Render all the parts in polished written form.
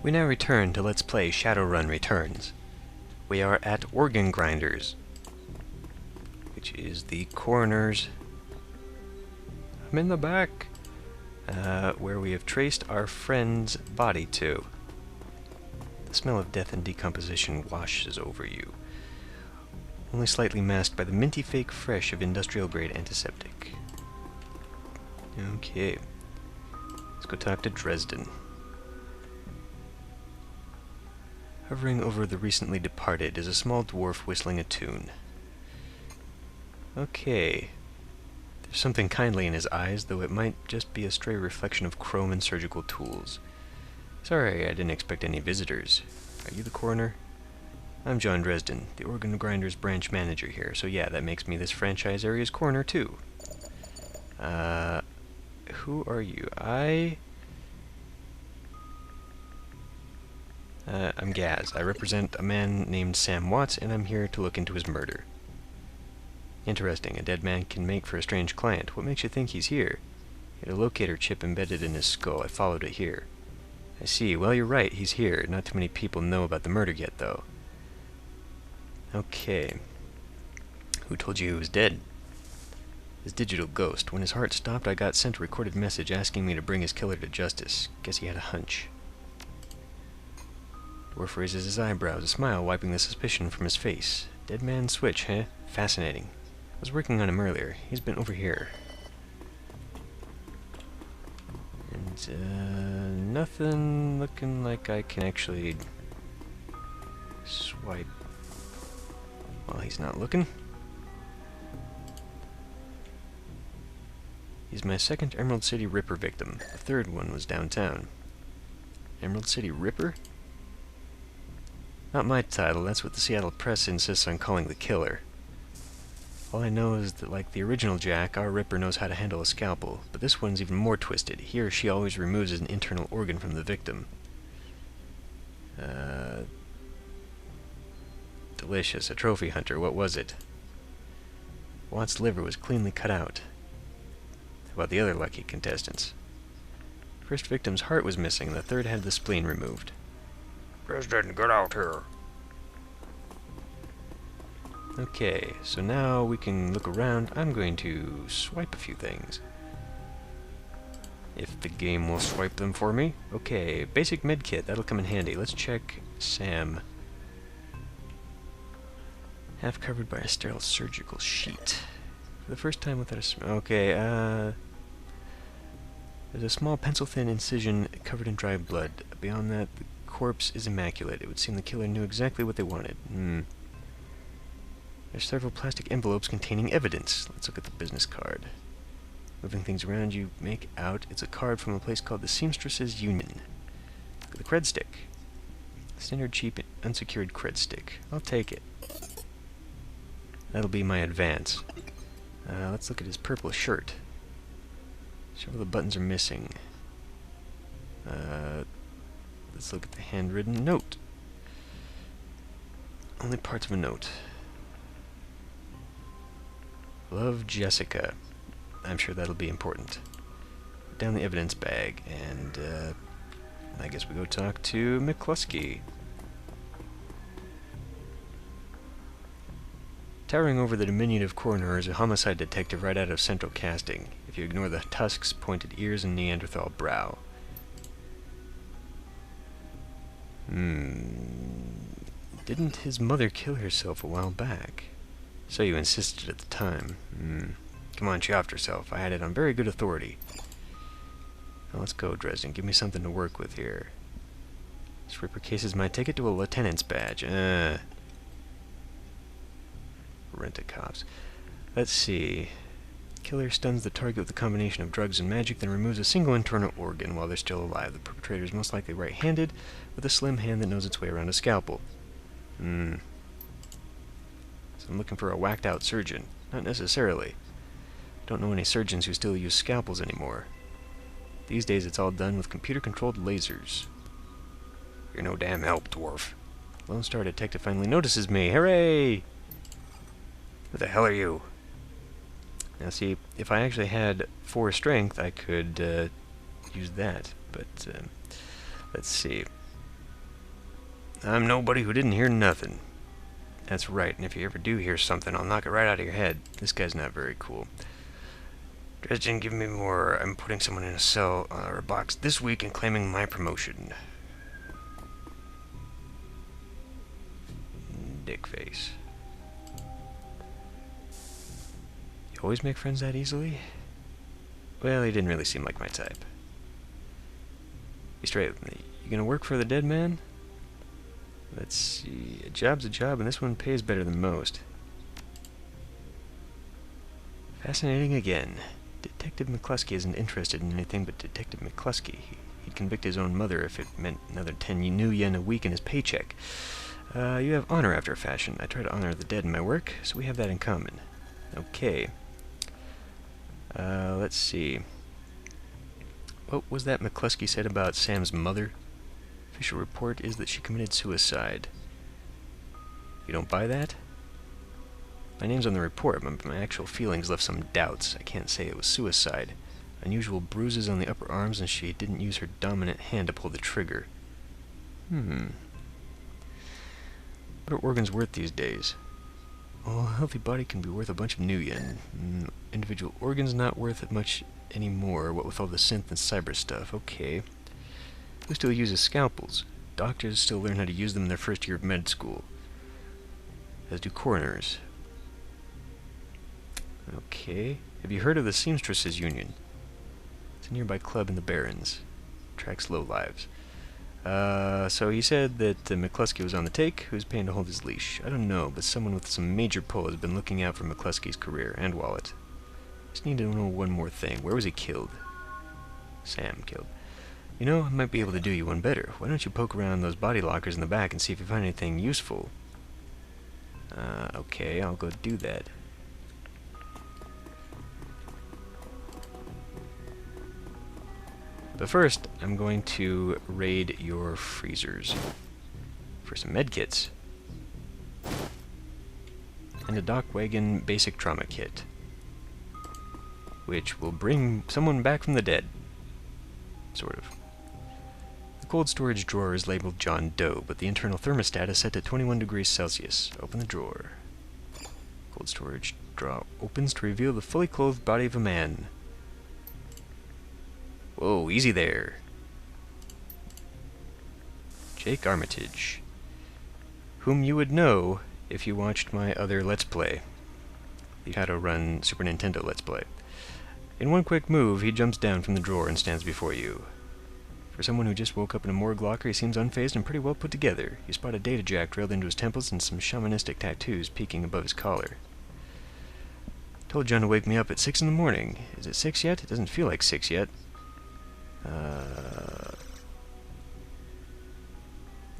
We now return to Let's Play Shadowrun Returns. We are at Organ Grinders, which is the coroner's... I'm in the back! Where we have traced our friend's body to. The smell of death and decomposition washes over you, only slightly masked by the minty fake fresh of industrial-grade antiseptic. Okay. Let's go talk to Dresden. Hovering over the recently departed is a small dwarf whistling a tune. Okay. There's something kindly in his eyes, though it might just be a stray reflection of chrome and surgical tools. Sorry, I didn't expect any visitors. Are you the coroner? I'm John Dresden, the Organ Grinders branch manager here, so yeah, that makes me this franchise area's coroner too. Who are you? I'm Gaz. I represent a man named Sam Watts, and I'm here to look into his murder. Interesting. A dead man can make for a strange client. What makes you think he's here? He had a locator chip embedded in his skull. I followed it here. I see. Well, you're right. He's here. Not too many people know about the murder yet, though. Okay. Who told you he was dead? His digital ghost. When his heart stopped, I got sent a recorded message asking me to bring his killer to justice. Guess he had a hunch. Dwarf raises his eyebrows, a smile wiping the suspicion from his face. Dead man switch, huh? Fascinating. I was working on him earlier. He's been over here. And, nothing looking like I can actually swipe while he's not looking. He's my second Emerald City Ripper victim. The third one was downtown. Emerald City Ripper? Not my title, that's what the Seattle Press insists on calling the killer. All I know is that, like the original Jack, our Ripper knows how to handle a scalpel, but this one's even more twisted. He or she always removes an internal organ from the victim. Delicious. A trophy hunter. What was it? Watt's liver was cleanly cut out. How about the other lucky contestants? First victim's heart was missing, the third had the spleen removed. Dresden, get out here. Okay, so now we can look around. I'm going to swipe a few things. If the game will swipe them for me. Okay, basic medkit, that'll come in handy. Let's check Sam. Half covered by a sterile surgical sheet. For the first time without a... Okay, there's a small pencil-thin incision covered in dry blood. Beyond that, the corpse is immaculate. It would seem the killer knew exactly what they wanted. There's several plastic envelopes containing evidence. Let's look at the business card. Moving things around, you make out it's a card from a place called the Seamstresses Union. Look at the cred stick. Standard cheap unsecured cred stick. I'll take it. That'll be my advance. Let's look at his purple shirt. Several of the buttons are missing. Let's look at the handwritten note. Only parts of a note. Love, Jessica. I'm sure that'll be important. Put down the evidence bag, and I guess we go talk to McCluskey. Towering over the diminutive coroner is a homicide detective right out of Central Casting, if you ignore the tusks, pointed ears, and Neanderthal brow. Didn't his mother kill herself a while back? So you insisted at the time. Come on, she offed herself. I had it on very good authority. Now let's go, Dresden. Give me something to work with here. This Ripper case is my ticket to a lieutenant's badge. Rent-a-cops. Let's see. Killer stuns the target with a combination of drugs and magic, then removes a single internal organ while they're still alive. The perpetrator is most likely right-handed, with a slim hand that knows its way around a scalpel. So I'm looking for a whacked-out surgeon. Not necessarily. Don't know any surgeons who still use scalpels anymore. These days it's all done with computer-controlled lasers. You're no damn help, dwarf. Lone Star Detective finally notices me. Hooray! Who the hell are you? Now see, if I actually had 4 strength, I could use that, but let's see. I'm nobody who didn't hear nothing. That's right, and if you ever do hear something, I'll knock it right out of your head. This guy's not very cool. Dresden, give me more. I'm putting someone in a cell or a box this week and claiming my promotion. Dick face. You always make friends that easily? Well, he didn't really seem like my type. Be straight with me. You gonna work for the dead man? Let's see. A job's a job, and this one pays better than most. Fascinating again. Detective McCluskey isn't interested in anything but Detective McCluskey. He'd convict his own mother if it meant another 10 new yen a week in his paycheck. You have honor after a fashion. I try to honor the dead in my work, so we have that in common. Okay. Let's see. What was that McCluskey said about Sam's mother? Official report is that she committed suicide. You don't buy that? My name's on the report, but my actual feelings left some doubts. I can't say it was suicide. Unusual bruises on the upper arms, and she didn't use her dominant hand to pull the trigger. What are organs worth these days? Well, a healthy body can be worth a bunch of new yen. Individual organs not worth much anymore, what with all the synth and cyber stuff. Okay. Who still uses scalpels? Doctors still learn how to use them in their first year of med school. As do coroners. Okay. Have you heard of the Seamstresses Union? It's a nearby club in the Barrens. Tracks lowlives. So he said that McCluskey was on the take. Who's paying to hold his leash? I don't know, but someone with some major pull has been looking out for McCluskey's career and wallet. Just need to know one more thing. Where was he killed? Sam killed. You know, I might be able to do you one better. Why don't you poke around those body lockers in the back and see if you find anything useful? Okay, I'll go do that. But first, I'm going to raid your freezers for some medkits and a dock wagon basic trauma kit, which will bring someone back from the dead. Sort of. The cold storage drawer is labeled John Doe, but the internal thermostat is set to 21 degrees Celsius. Open the drawer. Cold storage drawer opens to reveal the fully clothed body of a man. Whoa, easy there. Jake Armitage, whom you would know if you watched my other Let's Play, the Shadowrun Super Nintendo Let's Play. In one quick move, he jumps down from the drawer and stands before you. For someone who just woke up in a morgue locker, he seems unfazed and pretty well put together. You spot a data jack drilled into his temples and some shamanistic tattoos peeking above his collar. Told John to wake me up at 6 in the morning. Is it 6 yet? It doesn't feel like 6 yet.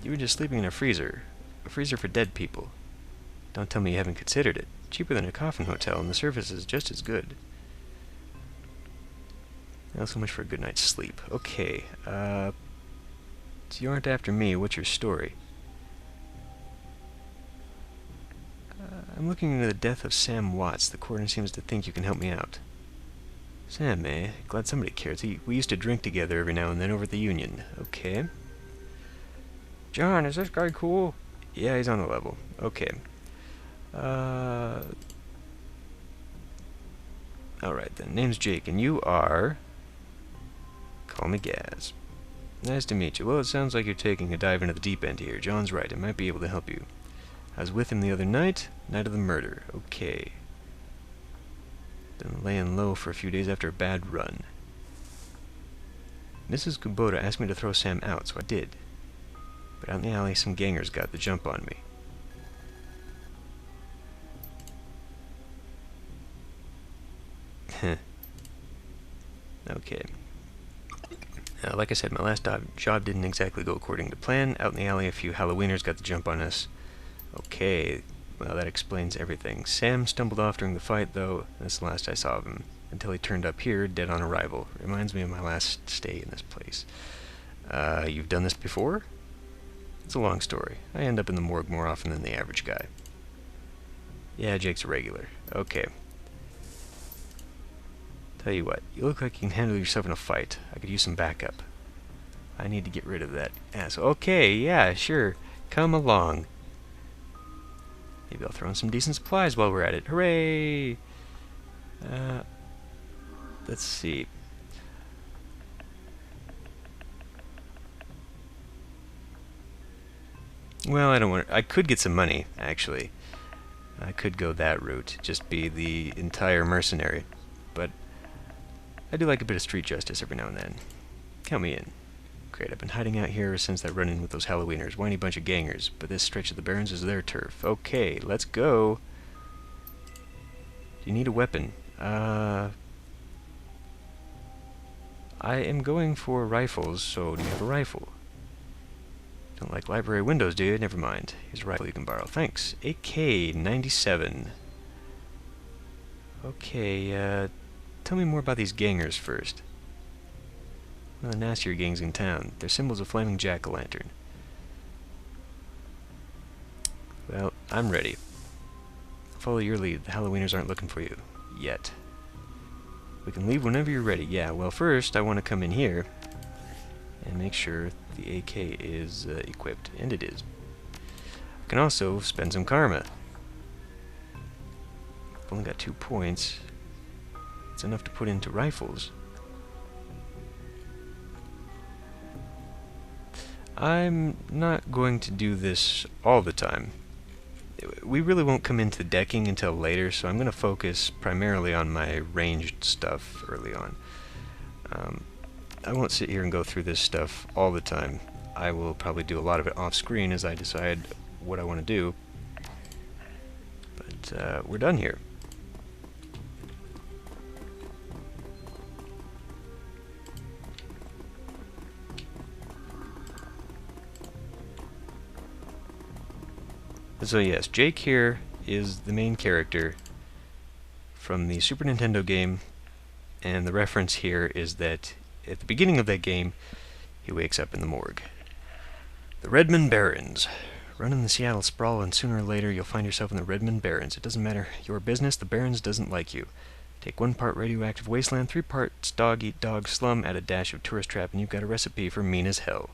You were just sleeping in a freezer for dead people. Don't tell me you haven't considered it. Cheaper than a coffin hotel, and the service is just as good. Not so much for a good night's sleep. Okay, so you aren't after me. What's your story? I'm looking into the death of Sam Watts. The coroner seems to think you can help me out. Sam, eh? Glad somebody cares. We used to drink together every now and then over at the Union. Okay. John, is this guy cool? Yeah, he's on the level. Okay. Alright then. Name's Jake, and you are... Call me Gaz. Nice to meet you. Well, it sounds like you're taking a dive into the deep end here. John's right. I might be able to help you. I was with him the other night. Night of the murder. Okay. Been laying low for a few days after a bad run. Mrs. Kubota asked me to throw Sam out, so I did. But out in the alley, some gangers got the jump on me. Okay. Like I said, my last job didn't exactly go according to plan. Out in the alley, a few Halloweeners got the jump on us. Okay, well, that explains everything. Sam stumbled off during the fight, though. That's the last I saw of him. Until he turned up here, dead on arrival. Reminds me of my last stay in this place. You've done this before? It's a long story. I end up in the morgue more often than the average guy. Yeah, Jake's a regular. Okay. Tell you what, you look like you can handle yourself in a fight. I could use some backup. I need to get rid of that ass. Okay, yeah, sure. Come along. Maybe I'll throw in some decent supplies while we're at it. Hooray! Let's see. Well, I don't want. I could get some money, actually. I could go that route, just be the entire mercenary. But I do like a bit of street justice every now and then. Count me in. Great, I've been hiding out here since that run-in with those Halloweeners, whiny bunch of gangers, but this stretch of the Barrens is their turf. Okay, let's go. Do you need a weapon? I am going for rifles, so do you have a rifle? Don't like library windows, do you? Never mind. Here's a rifle you can borrow. Thanks. AK-97. Okay, tell me more about these gangers first. One of the nastier gangs in town. Their symbol's a flaming jack-o'-lantern. Well, I'm ready. Follow your lead. The Halloweeners aren't looking for you. Yet. We can leave whenever you're ready. Yeah, well, first I want to come in here and make sure the AK is equipped. And it is. I can also spend some karma. I've only got 2 points. It's enough to put into rifles. I'm not going to do this all the time. We really won't come into decking until later, so I'm going to focus primarily on my ranged stuff early on. I won't sit here and go through this stuff all the time. I will probably do a lot of it off screen as I decide what I want to do. But we're done here. So yes, Jake here is the main character from the Super Nintendo game, and the reference here is that at the beginning of that game, he wakes up in the morgue. The Redmond Barrens. Run in the Seattle sprawl, and sooner or later you'll find yourself in the Redmond Barrens. It doesn't matter your business, the Barrens doesn't like you. Take 1 part radioactive wasteland, 3 parts dog-eat-dog slum, add a dash of tourist trap, and you've got a recipe for mean as hell.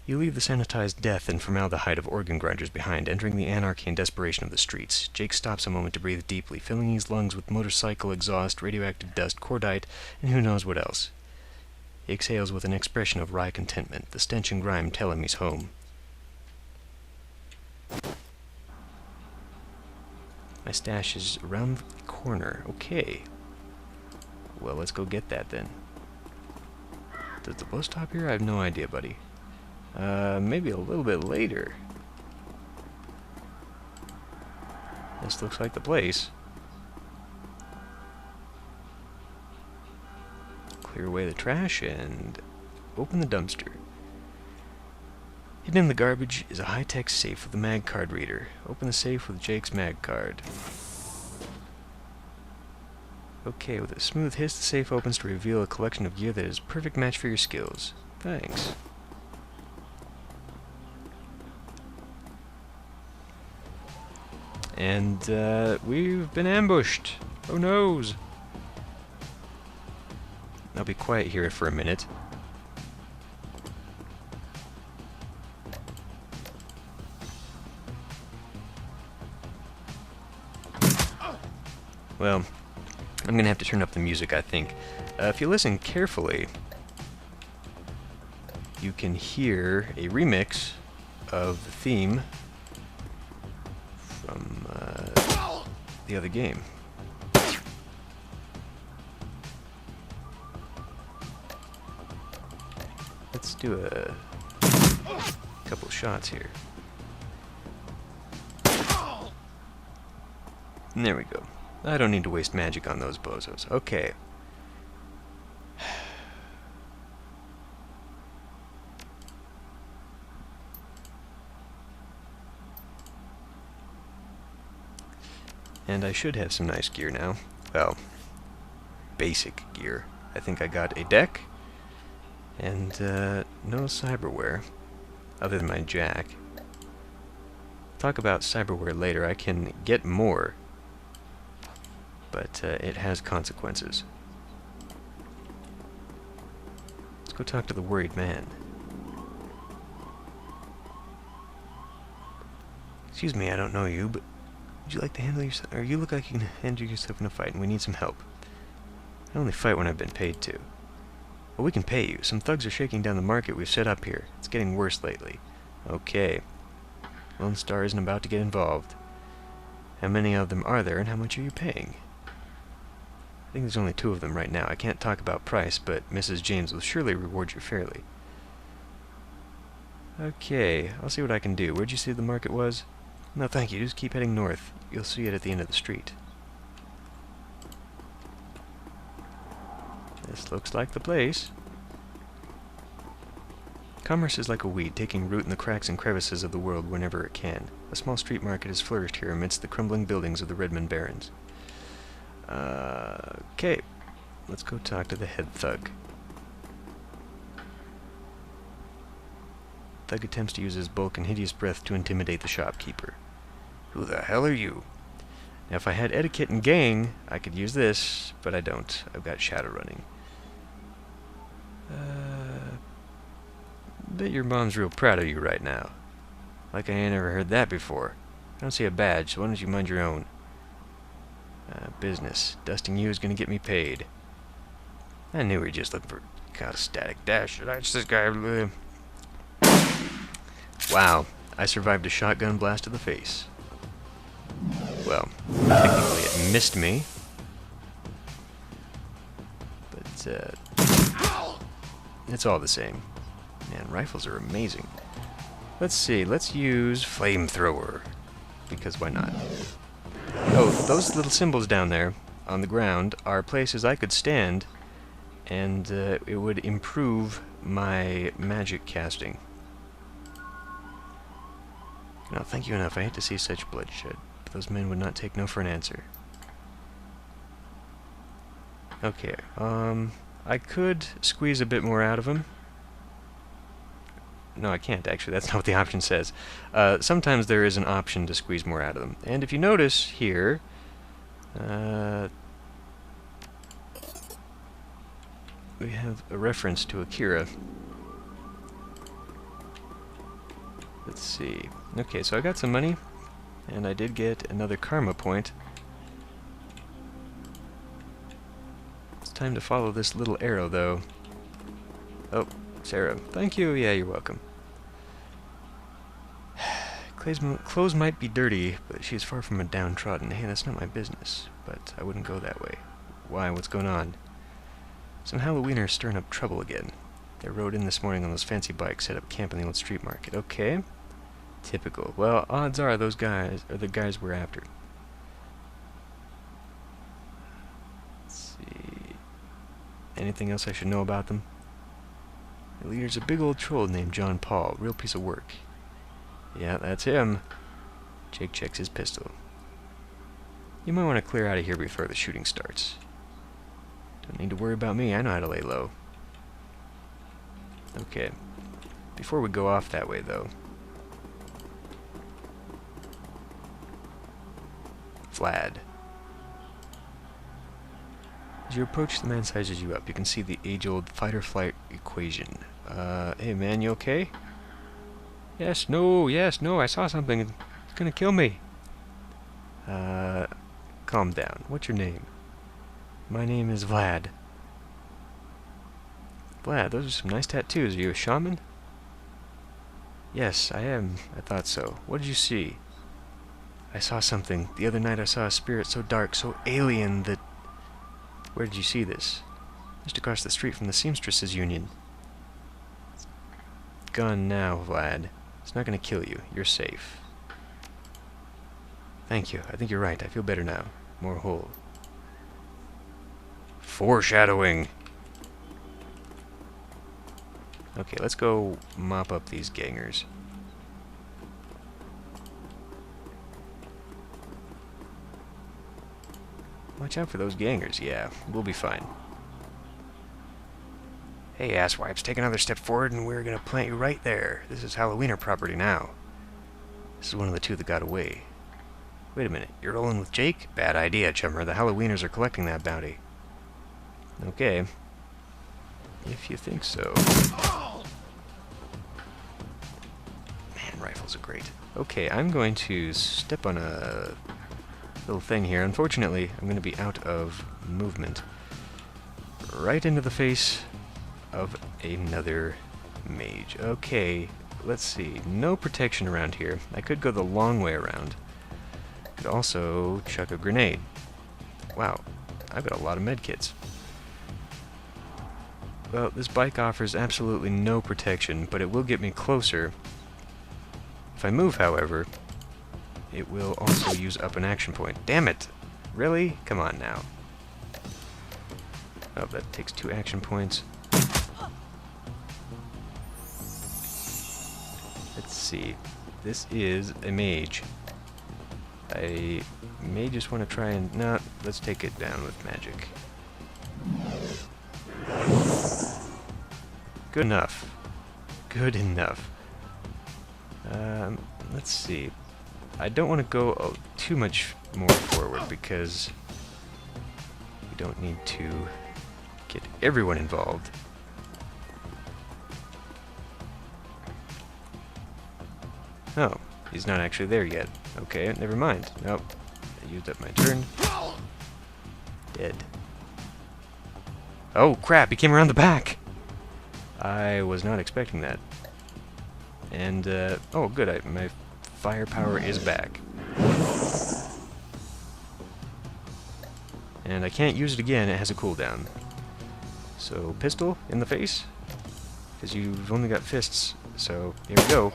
You leave the sanitized death and formaldehyde of organ grinders behind, entering the anarchy and desperation of the streets. Jake stops a moment to breathe deeply, filling his lungs with motorcycle exhaust, radioactive dust, cordite, and who knows what else. He exhales with an expression of wry contentment, the stench and grime tell him he's home. My stash is around the corner. Okay. Well, let's go get that then. Does the bus stop here? I have no idea, buddy. Maybe a little bit later. This looks like the place. Clear away the trash and open the dumpster. Hidden in the garbage is a high-tech safe with a mag card reader. Open the safe with Jake's mag card. Okay, with a smooth hiss, the safe opens to reveal a collection of gear that is a perfect match for your skills. Thanks. And, we've been ambushed. Oh noes. I'll be quiet here for a minute. Well, I'm gonna have to turn up the music, I think. If you listen carefully, you can hear a remix of the theme from the other game. Let's do a couple shots here. And there we go. I don't need to waste magic on those bozos. Okay. And I should have some nice gear now. Well, basic gear. I think I got a deck, and no cyberware, other than my jack. Talk about cyberware later. I can get more, but it has consequences. Let's go talk to the worried man. Excuse me, I don't know you, but would you like to handle yourself? Or you look like you can handle yourself in a fight, and we need some help. I only fight when I've been paid to. Well, we can pay you. Some thugs are shaking down the market we've set up here. It's getting worse lately. Okay. Lone Star isn't about to get involved. How many of them are there, and how much are you paying? I think there's only 2 of them right now. I can't talk about price, but Mrs. James will surely reward you fairly. Okay, I'll see what I can do. Where'd you say the market was? No, thank you. Just keep heading north. You'll see it at the end of the street. This looks like the place. Commerce is like a weed, taking root in the cracks and crevices of the world whenever it can. A small street market has flourished here amidst the crumbling buildings of the Redmond barons. Okay. Let's go talk to the head thug. Thug attempts to use his bulk and hideous breath to intimidate the shopkeeper. Who the hell are you? Now, if I had etiquette and gang, I could use this, but I don't. I've got Shadowrunning. Bet your mom's real proud of you right now. Like I ain't ever heard that before. I don't see a badge, so why don't you mind your own? Business. Dusting you is gonna get me paid. I knew we were just looking for... God, static dash. That's this guy... Wow. I survived a shotgun blast to the face. Well, technically it missed me. But, it's all the same. Man, rifles are amazing. Let's see, let's use flamethrower. Because why not? Oh, those little symbols down there on the ground are places I could stand, and it would improve my magic casting. Cannot thank you enough. I hate to see such bloodshed. But those men would not take no for an answer. Okay, I could squeeze a bit more out of him. No, I can't, actually. That's not what the option says. Sometimes there is an option to squeeze more out of them. And if you notice here... we have a reference to Akira. Let's see. Okay, so I got some money, and I did get another karma point. It's time to follow this little arrow, though. Oh, Sarah. Thank you. Yeah, you're welcome. Clothes might be dirty, but she is far from a downtrodden. Hey, that's not my business, but I wouldn't go that way. Why? What's going on? Some Halloweeners stirring up trouble again. They rode in this morning on those fancy bikes, set up camp in the old street market. Okay. Typical. Well, odds are those guys are the guys we're after. Let's see. Anything else I should know about them? The leader's a big old troll named John Paul. Real piece of work. Yeah, that's him. Jake checks his pistol. You might want to clear out of here before the shooting starts. Don't need to worry about me. I know how to lay low. Okay. Before we go off that way, though. Vlad. As you approach, the man sizes you up. You can see the age-old fight-or-flight equation. Hey man, you okay? Yes, no, I saw something. It's gonna kill me. Calm down. What's your name? My name is Vlad. Vlad, those are some nice tattoos. Are you a shaman? Yes, I am. I thought so. What did you see? I saw something. The other night I saw a spirit so dark, so alien that... Where did you see this? Just across the street from the Seamstresses Union. It's gone now, Vlad. It's not going to kill you. You're safe. Thank you. I think you're right. I feel better now. More whole. Foreshadowing! Okay, let's go mop up these gangers. Watch out for those gangers. Yeah, we'll be fine. Hey, asswipes, take another step forward and we're gonna plant you right there. This is Halloweener property now. This is one of the 2 that got away. Wait a minute, you're rolling with Jake? Bad idea, chummer. The Halloweeners are collecting that bounty. Okay. If you think so. Man, rifles are great. Okay, I'm going to step on a little thing here. Unfortunately, I'm going to be out of movement. Right into the face of another mage. Okay, let's see. No protection around here. I could go the long way around. Could also chuck a grenade. Wow, I've got a lot of medkits. Well, this bike offers absolutely no protection, but it will get me closer. If I move, however, it will also use up an action point. Damn it! Really? Come on now. Oh, that takes 2 action points. Let's see. This is a mage. I may just want to try and... No, let's take it down with magic. Good enough. Good enough. Let's see. I don't want to go too much more forward because we don't need to get everyone involved. Oh, he's not actually there yet. Okay, never mind. Nope. I used up my turn. Dead. Oh, crap, he came around the back! I was not expecting that. And, oh, good, my firepower is back. And I can't use it again, it has a cooldown. So, pistol in the face? Because you've only got fists, so here we go.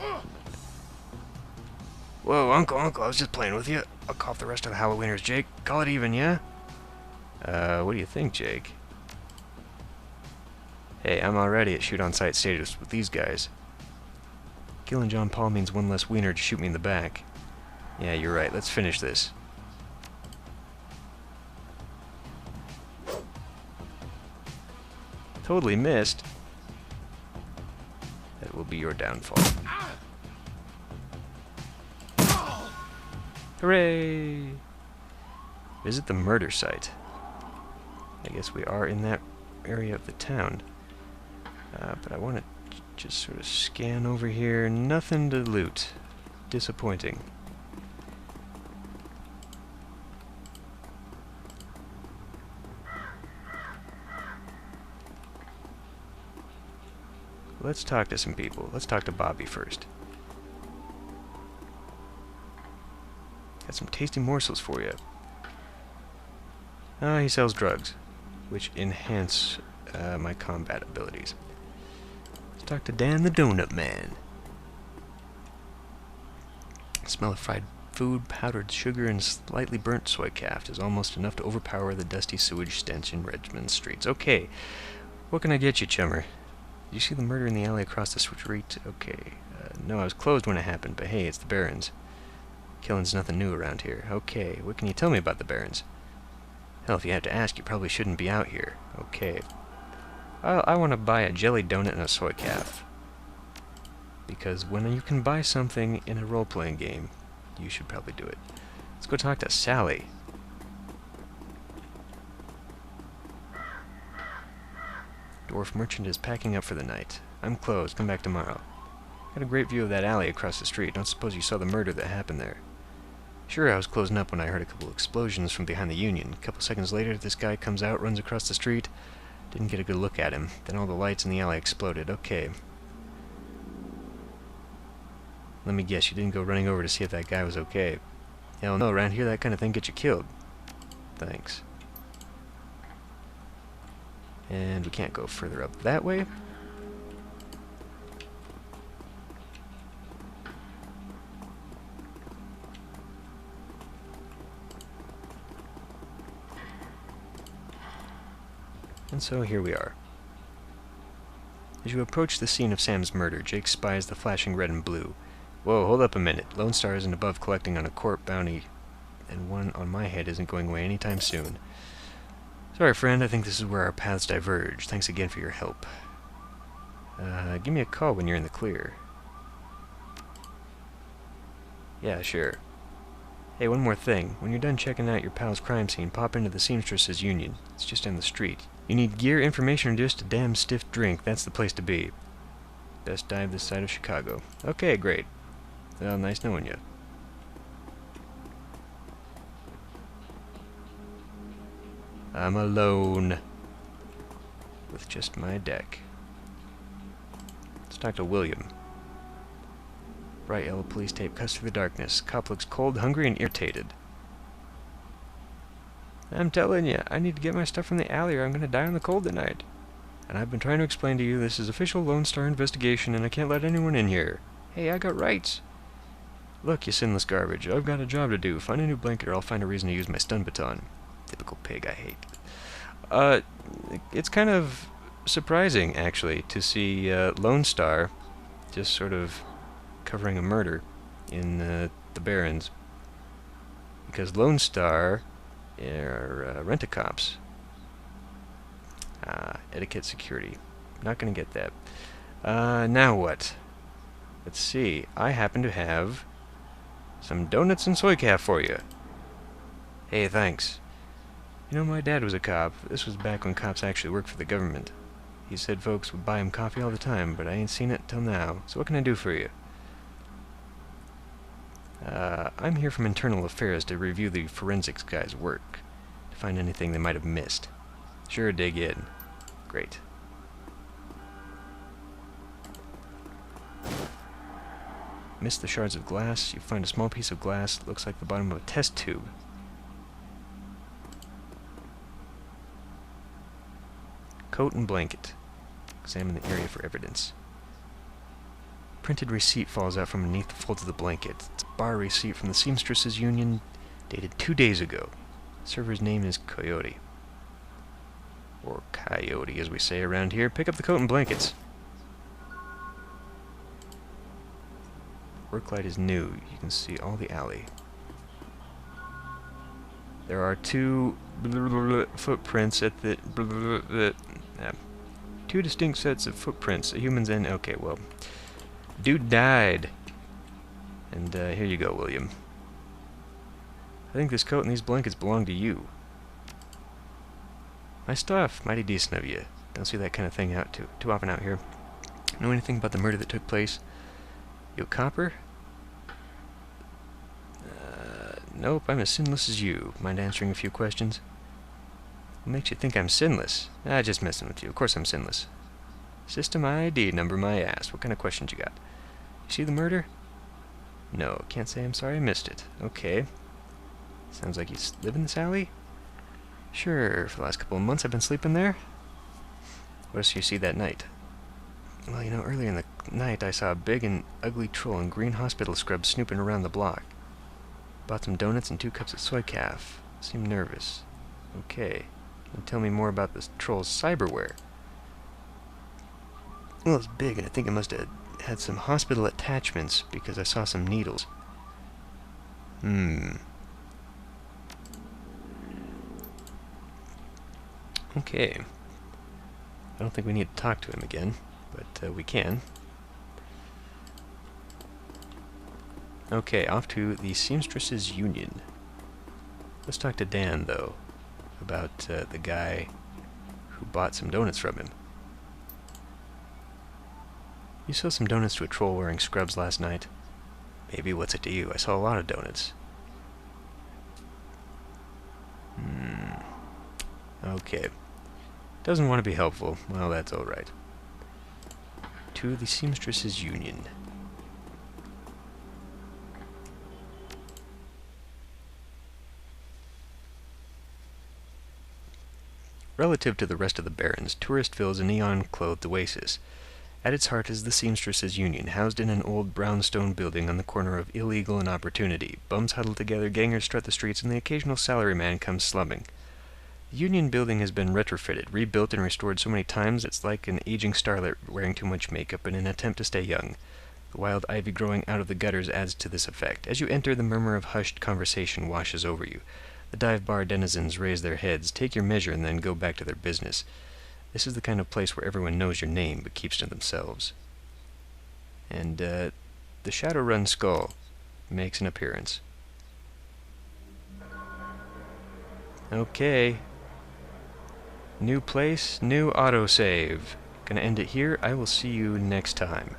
Whoa, Uncle, I was just playing with you. I'll call off the rest of the Halloweeners, Jake. Call it even, yeah? What do you think, Jake? Hey, I'm already at shoot-on-sight status with these guys. Killing John Paul means one less wiener to shoot me in the back. Yeah, you're right. Let's finish this. Totally missed. That will be your downfall. Hooray! Visit the murder site. I guess we are in that area of the town. But I want to just sort of scan over here. Nothing to loot. Disappointing. Let's talk to some people. Let's talk to Bobby first. Got some tasty morsels for you. He sells drugs, which enhance my combat abilities. Let's talk to Dan the Donut Man. The smell of fried food, powdered sugar, and slightly burnt soy calf is almost enough to overpower the dusty sewage stench in Redmond streets. Okay, what can I get you, chummer? Did you see the murder in the alley across the street? Okay. No, I was closed when it happened, but hey, it's the Barons. Killing's nothing new around here. Okay, what can you tell me about the Barons? Hell, if you had to ask, you probably shouldn't be out here. Okay. I want to buy a jelly donut and a soy calf. Because when you can buy something in a role-playing game, you should probably do it. Let's go talk to Sally. Dwarf merchant is packing up for the night. I'm closed. Come back tomorrow. Got a great view of that alley across the street. Don't suppose you saw the murder that happened there. Sure, I was closing up when I heard a couple explosions from behind the Union. A couple seconds later, this guy comes out, runs across the street. Didn't get a good look at him. Then all the lights in the alley exploded. Okay. Let me guess, you didn't go running over to see if that guy was okay. Hell no, around here that kind of thing gets you killed. Thanks. And we can't go further up that way. And so here we are. As you approach the scene of Sam's murder, Jake spies the flashing red and blue. Whoa, hold up a minute. Lone Star isn't above collecting on a court bounty, and one on my head isn't going away anytime soon. Sorry, friend, I think this is where our paths diverge. Thanks again for your help. Give me a call when you're in the clear. Yeah, sure. Hey, one more thing. When you're done checking out your pal's crime scene, pop into the Seamstress's Union. It's just down the street. You need gear, information, or just a damn stiff drink. That's the place to be. Best dive this side of Chicago. Okay, great. Well, nice knowing you. I'm alone. With just my deck. Let's talk to William. Bright yellow police tape cuts through the darkness. Cop looks cold, hungry, and irritated. I'm telling you, I need to get my stuff from the alley or I'm gonna die in the cold tonight. And I've been trying to explain to you this is official Lone Star investigation and I can't let anyone in here. Hey, I got rights. Look, you sinless garbage, I've got a job to do. Find a new blanket or I'll find a reason to use my stun baton. Typical pig, I hate. It's kind of surprising, actually, to see Lone Star just sort of covering a murder in the Barrens. Because Lone Star are rent-a-cops. Etiquette security. Not gonna get that. Now what? Let's see. I happen to have some donuts and soy calf for you. Hey, thanks. You know, my dad was a cop. This was back when cops actually worked for the government. He said folks would buy him coffee all the time, but I ain't seen it till now. So what can I do for you? I'm here from Internal Affairs to review the forensics guy's work, to find anything they might have missed. Sure, dig in. Great. Miss the shards of glass. You find a small piece of glass. Looks like the bottom of a test tube. Coat and blanket. Examine the area for evidence. Printed receipt falls out from beneath the folds of the blanket. It's a bar receipt from the Seamstresses Union, dated 2 days ago. The server's name is Coyote. Or Coyote, as we say around here. Pick up the coat and blankets. Work light is new. You can see all the alley. There are two footprints at the... two distinct sets of footprints. A human's in... Okay, well... Dude died. And here you go, William. I think this coat and these blankets belong to you. My stuff. Mighty decent of you. Don't see that kind of thing out too often out here. Know anything about the murder that took place? You a copper? Nope, I'm as sinless as you. Mind answering a few questions? What makes you think I'm sinless? Just messing with you. Of course I'm sinless. System ID number my ass. What kind of questions you got? You see the murder? No, can't say I'm sorry I missed it. Okay. Sounds like you live in this alley? Sure, for the last couple of months I've been sleeping there. What else do you see that night? Well, you know, earlier in the night I saw a big and ugly troll in green hospital scrubs snooping around the block. Bought some donuts and 2 cups of soy calf. Seemed nervous. Okay. Can you tell me more about this troll's cyberware? Well, it's big, and I think it must have had some hospital attachments, because I saw some needles. Okay. I don't think we need to talk to him again, but we can. Okay, off to the Seamstresses Union. Let's talk to Dan, though, about the guy who bought some donuts from him. You sold some donuts to a troll wearing scrubs last night. Maybe, what's it to you? I saw a lot of donuts. Okay. Doesn't want to be helpful. Well, that's alright. To the Seamstresses Union. Relative to the rest of the Barrens, Touristville is a neon-clothed oasis. At its heart is the Seamstresses Union, housed in an old brownstone building on the corner of Illegal and Opportunity. Bums huddle together, gangers strut the streets, and the occasional salaryman comes slumming. The Union building has been retrofitted, rebuilt, and restored so many times it's like an aging starlet wearing too much makeup in an attempt to stay young. The wild ivy growing out of the gutters adds to this effect. As you enter, the murmur of hushed conversation washes over you. The dive bar denizens raise their heads, take your measure, and then go back to their business. This is the kind of place where everyone knows your name, but keeps to themselves. And, the Shadowrun skull makes an appearance. Okay. New place, new autosave. Gonna end it here. I will see you next time.